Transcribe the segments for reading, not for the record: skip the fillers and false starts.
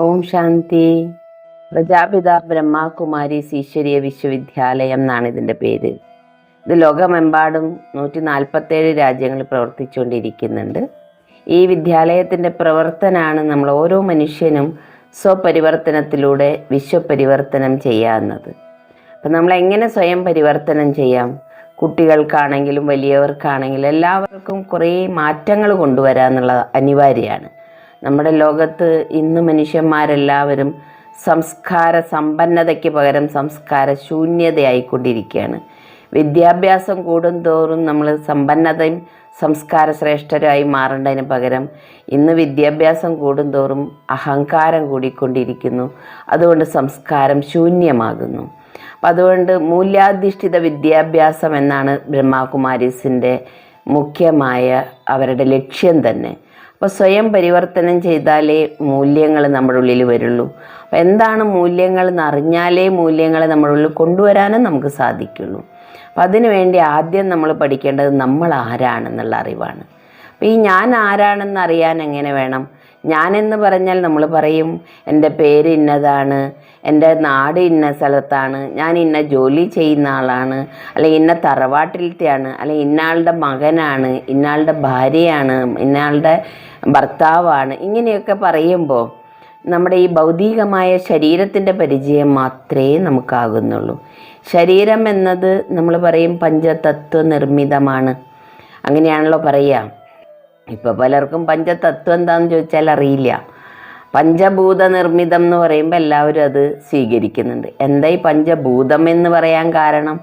ഓം ശാന്തി. പ്രജാപിത ബ്രഹ്മകുമാരീസ് ഈശ്വരീയ വിശ്വവിദ്യാലയം എന്നാണ് ഇതിൻ്റെ പേര്. ഇത് ലോകമെമ്പാടും 147 രാജ്യങ്ങളിൽ പ്രവർത്തിച്ചുകൊണ്ടിരിക്കുന്നുണ്ട്. ഈ വിദ്യാലയത്തിൻ്റെ പ്രവർത്തനമാണ് നമ്മൾ ഓരോ മനുഷ്യനും സ്വപരിവർത്തനത്തിലൂടെ വിശ്വപരിവർത്തനം ചെയ്യാവുന്നത്. അപ്പം നമ്മളെങ്ങനെ സ്വയം പരിവർത്തനം ചെയ്യാം? കുട്ടികൾക്കാണെങ്കിലും വലിയവർക്കാണെങ്കിലും എല്ലാവർക്കും കുറേ മാറ്റങ്ങൾ കൊണ്ടുവരാമെന്നുള്ളത് അനിവാര്യമാണ്. നമ്മുടെ ലോകത്ത് ഇന്ന് മനുഷ്യന്മാരെല്ലാവരും സംസ്കാര സമ്പന്നതയ്ക്ക് പകരം സംസ്കാര ശൂന്യതയായിക്കൊണ്ടിരിക്കുകയാണ്. വിദ്യാഭ്യാസം കൂടുന്തോറും നമ്മൾ സമ്പന്നതയും സംസ്കാര ശ്രേഷ്ഠരായി മാറേണ്ടതിന് പകരം ഇന്ന് വിദ്യാഭ്യാസം കൂടുന്തോറും അഹങ്കാരം കൂടിക്കൊണ്ടിരിക്കുന്നു. അതുകൊണ്ട് സംസ്കാരം ശൂന്യമാകുന്നു. അപ്പം അതുകൊണ്ട് മൂല്യാധിഷ്ഠിത വിദ്യാഭ്യാസം എന്നാണ് ബ്രഹ്മകുമാരീസിൻ്റെ മുഖ്യമായ അവരുടെ ലക്ഷ്യം തന്നെ. അപ്പോൾ സ്വയം പരിവർത്തനം ചെയ്താലേ മൂല്യങ്ങൾ നമ്മുടെ ഉള്ളിൽ വരുള്ളൂ. അപ്പോൾ എന്താണ് മൂല്യങ്ങൾ എന്നറിഞ്ഞാലേ മൂല്യങ്ങളെ നമ്മുടെ ഉള്ളിൽ കൊണ്ടുവരാനും നമുക്ക് സാധിക്കുള്ളൂ. അപ്പം അതിനുവേണ്ടി ആദ്യം നമ്മൾ പഠിക്കേണ്ടത് നമ്മൾ ആരാണെന്നുള്ള അറിവാണ്. അപ്പോൾ ഈ ഞാൻ ആരാണെന്ന് അറിയാൻ എങ്ങനെ വേണം? ഞാനെന്ന് പറഞ്ഞാൽ നമ്മൾ പറയും എൻ്റെ പേര് ഇന്നതാണ്, എൻ്റെ നാട് ഇന്ന സ്ഥലത്താണ്, ഞാൻ ഇന്ന ജോലി ചെയ്യുന്ന ആളാണ്, അല്ലെങ്കിൽ ഇന്ന തറവാട്ടിലത്തെയാണ്, അല്ലെങ്കിൽ ഇന്നയാളുടെ മകനാണ്, ഇന്നയാളുടെ ഭാര്യയാണ്, ഇന്നയാളുടെ ഭർത്താവാണ്. ഇങ്ങനെയൊക്കെ പറയുമ്പോൾ നമ്മുടെ ഈ ഭൗതികമായ ശരീരത്തിൻ്റെ പരിചയം മാത്രമേ നമുക്കാകുന്നുള്ളൂ. ശരീരം എന്നത് നമ്മൾ പറയും പഞ്ചതത്വ നിർമ്മിതമാണ്, അങ്ങനെയാണല്ലോ പറയുക. ഇപ്പോൾ പലർക്കും പഞ്ചതത്വം എന്താണെന്ന് ചോദിച്ചാൽ അറിയില്ല. പഞ്ചഭൂത നിർമ്മിതം എന്ന് പറയുമ്പോൾ എല്ലാവരും അത് സ്വീകരിക്കുന്നുണ്ട്. എന്താ ഈ പഞ്ചഭൂതം എന്ന് പറയാൻ കാരണം?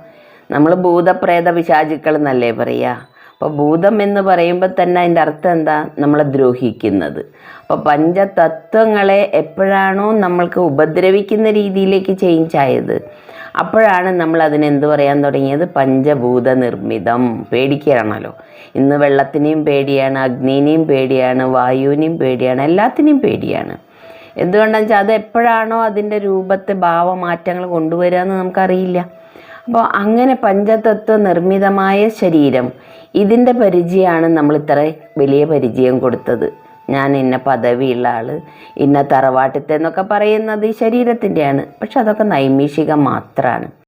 നമ്മൾ ഭൂതപ്രേത പിശാചുക്കൾ എന്നല്ലേ പറയുക. അപ്പോൾ ഭൂതം എന്ന് പറയുമ്പോൾ തന്നെ അതിൻ്റെ അർത്ഥം എന്താ? നമ്മളെ ദ്രോഹിക്കുന്നത്. അപ്പോൾ പഞ്ചതത്വങ്ങളെ എപ്പോഴാണോ നമ്മൾക്ക് ഉപദ്രവിക്കുന്ന രീതിയിലേക്ക് ചേഞ്ച് ആയത്, അപ്പോഴാണ് നമ്മൾ അതിനെന്ത് പറയാൻ തുടങ്ങിയത്? പഞ്ചഭൂത നിർമ്മിതം. പേടിക്കുകയാണല്ലോ. ഇന്ന് വെള്ളത്തിനെയും പേടിയാണ്, അഗ്നിനെയും പേടിയാണ്, വായുവിനെയും പേടിയാണ്, എല്ലാത്തിനെയും പേടിയാണ്. എന്തുകൊണ്ടാണെന്ന് വെച്ചാൽ അത് എപ്പോഴാണോ അതിൻ്റെ രൂപത്തെ ഭാവമാറ്റങ്ങൾ കൊണ്ടുവരിക എന്ന് നമുക്കറിയില്ല. അപ്പോൾ അങ്ങനെ പഞ്ചതത്വ നിർമ്മിതമായ ശരീരം, ഇതിൻ്റെ പരിചയമാണ് നമ്മൾ ഇത്ര വലിയ പരിചയം കൊടുത്തത്. ഞാൻ ഇന്ന പദവിയുള്ള ആൾ, ഇന്ന തറവാട്ടിത്തെ എന്നൊക്കെ പറയുന്നത് ഈ ശരീരത്തിൻ്റെയാണ്. പക്ഷെ അതൊക്കെ നൈമിഷികം മാത്രമാണ്.